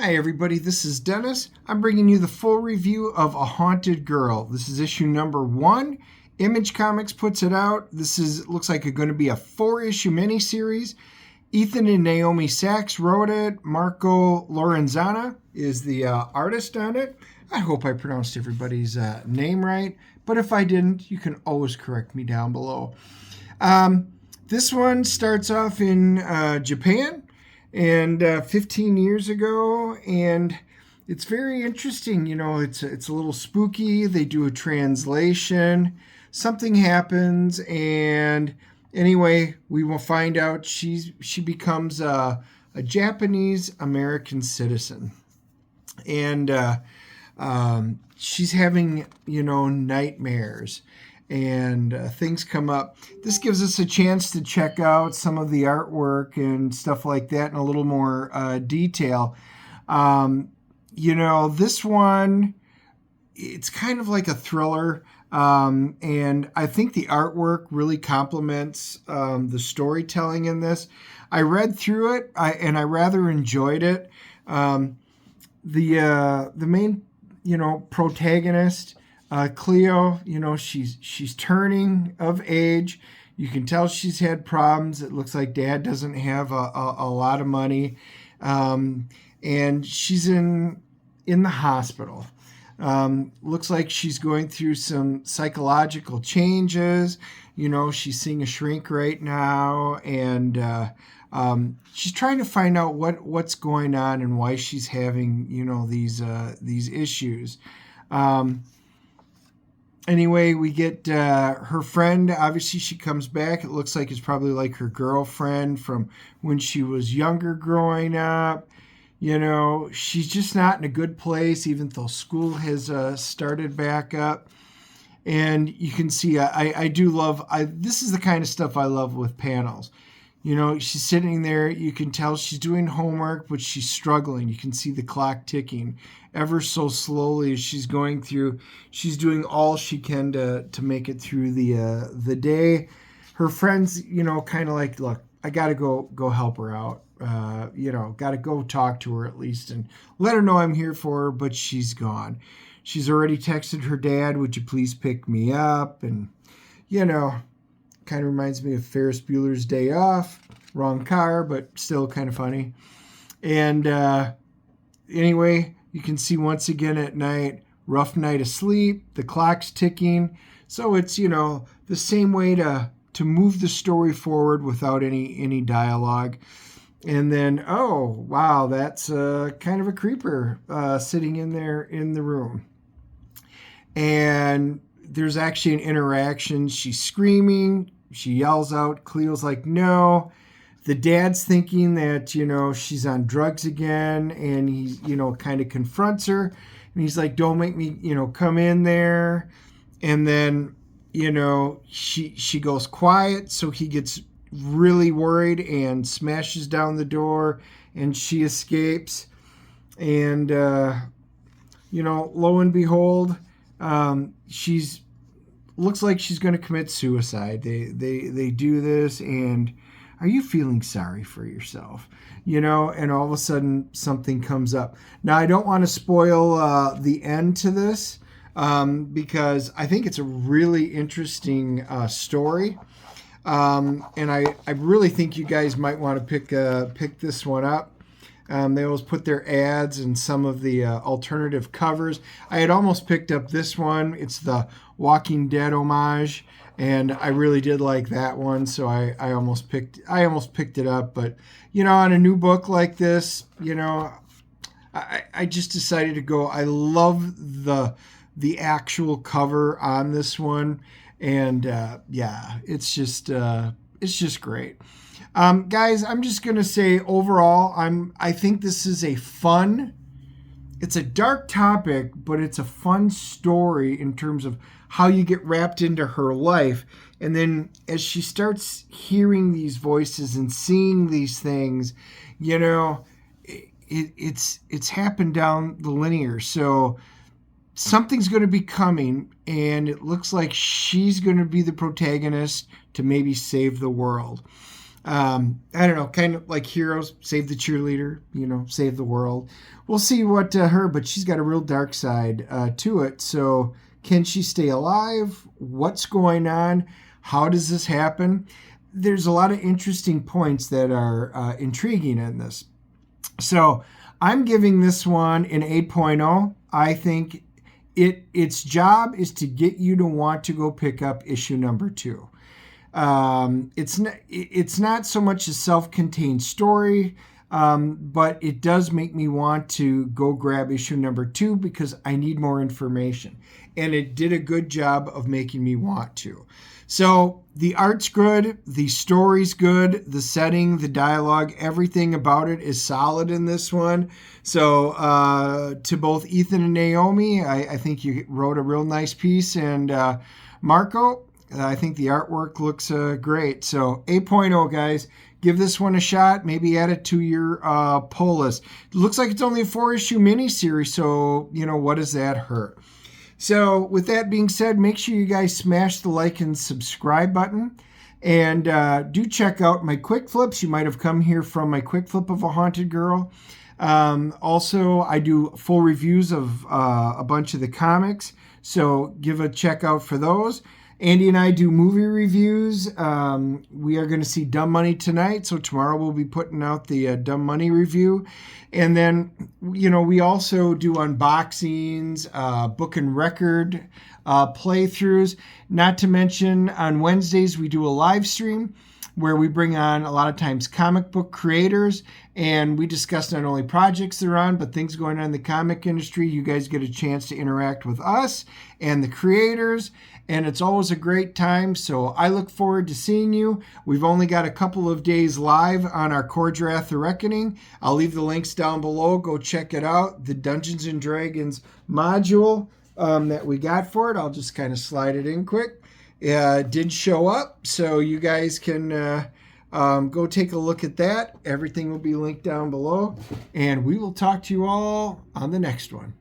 Hi everybody, this is Dennis. I'm bringing you the full review of A Haunted Girl. This is issue number 1. Image Comics puts it out. Looks like it's going to be a 4-issue miniseries. Ethan and Naomi Sachs wrote it. Marco Lorenzana is the artist on it. I hope I pronounced everybody's name right, but if I didn't, you can always correct me down below. This one starts off in Japan, and 15 years ago, and it's very interesting. You know, it's a little spooky. They do a translation. Something happens, and anyway, we will find out she becomes a Japanese American citizen, and she's having, nightmares, and things come up. This gives us a chance to check out some of the artwork and stuff like that in a little more detail. This one, it's kind of like a thriller, and I think the artwork really complements the storytelling in this. I read through it, and I rather enjoyed it. The main, protagonist, Cleo, she's turning of age. You can tell she's had problems. It looks like dad doesn't have a lot of money. And she's in the hospital. Looks like she's going through some psychological changes. She's seeing a shrink right now, and she's trying to find out what's going on and why she's having, these issues. Anyway, we get her friend. Obviously, she comes back. It looks like it's probably like her girlfriend from when she was younger growing up. She's just not in a good place, even though school has started back up. And you can see, I do love, this is the kind of stuff I love with panels. She's sitting there. You can tell she's doing homework, but she's struggling. You can see the clock ticking ever so slowly as she's going through. She's doing all she can to make it through the day. Her friends, kind of like, look, I got to go help her out. Got to go talk to her at least and let her know I'm here for her, but she's gone. She's already texted her dad, would you please pick me up? And, kind of reminds me of Ferris Bueller's Day Off. Wrong car, but still kind of funny. And anyway, you can see once again at night, rough night of sleep, the clock's ticking. So it's, the same way to move the story forward without any dialogue. And then, oh, wow, that's kind of a creeper sitting in there in the room. And there's actually an interaction. She's screaming. She yells out. Cleo's like, no. The dad's thinking that, she's on drugs again. And he, kind of confronts her. And he's like, don't make me, come in there. And then, she goes quiet. So he gets really worried and smashes down the door. And she escapes. And, lo and behold, looks like she's going to commit suicide. They do this, and are you feeling sorry for yourself? And all of a sudden something comes up. Now, I don't want to spoil the end to this because I think it's a really interesting story. And I really think you guys might want to pick this one up. They always put their ads in some of the alternative covers. I had almost picked up this one. It's the Walking Dead homage, and I really did like that one, so I almost picked it up. But on a new book like this, I just decided to go. I love the actual cover on this one, and it's just great. Guys, I'm just going to say overall, I think this is it's a dark topic, but it's a fun story in terms of how you get wrapped into her life. And then as she starts hearing these voices and seeing these things, it's happened down the linear. So something's going to be coming, and it looks like she's going to be the protagonist to maybe save the world. I don't know, kind of like Heroes, save the cheerleader, save the world. We'll see what but she's got a real dark side to it. So can she stay alive? What's going on? How does this happen? There's a lot of interesting points that are intriguing in this. So I'm giving this one an 8.0. I think its job is to get you to want to go pick up issue number 2. It's not so much a self-contained story, but it does make me want to go grab issue number 2 because I need more information. And it did a good job of making me want to. So the art's good, the story's good, the setting, the dialogue, everything about it is solid in this one. So to both Ethan and Naomi, I think you wrote a real nice piece. And Marco, I think the artwork looks great. So 8.0, guys. Give this one a shot. Maybe add it to your pull list. It looks like it's only a 4-issue miniseries, so, what does that hurt? So with that being said, make sure you guys smash the like and subscribe button. And do check out my quick flips. You might have come here from my quick flip of a haunted girl. Also, I do full reviews of a bunch of the comics. So give a check out for those. Andy and I do movie reviews. We are going to see Dumb Money tonight, so tomorrow we'll be putting out the Dumb Money review. And then, we also do unboxings, book and record playthroughs. Not to mention, on Wednesdays we do a live stream where we bring on a lot of times comic book creators, and we discuss not only projects they're on, but things going on in the comic industry. You guys get a chance to interact with us and the creators, and it's always a great time. So I look forward to seeing you. We've only got a couple of days live on our Kor-Drath The Reckoning. I'll leave the links down below. Go check it out. The Dungeons and Dragons module that we got for it. I'll just kind of slide it in quick. Did show up, so you guys can go take a look at that. Everything will be linked down below, and we will talk to you all on the next one.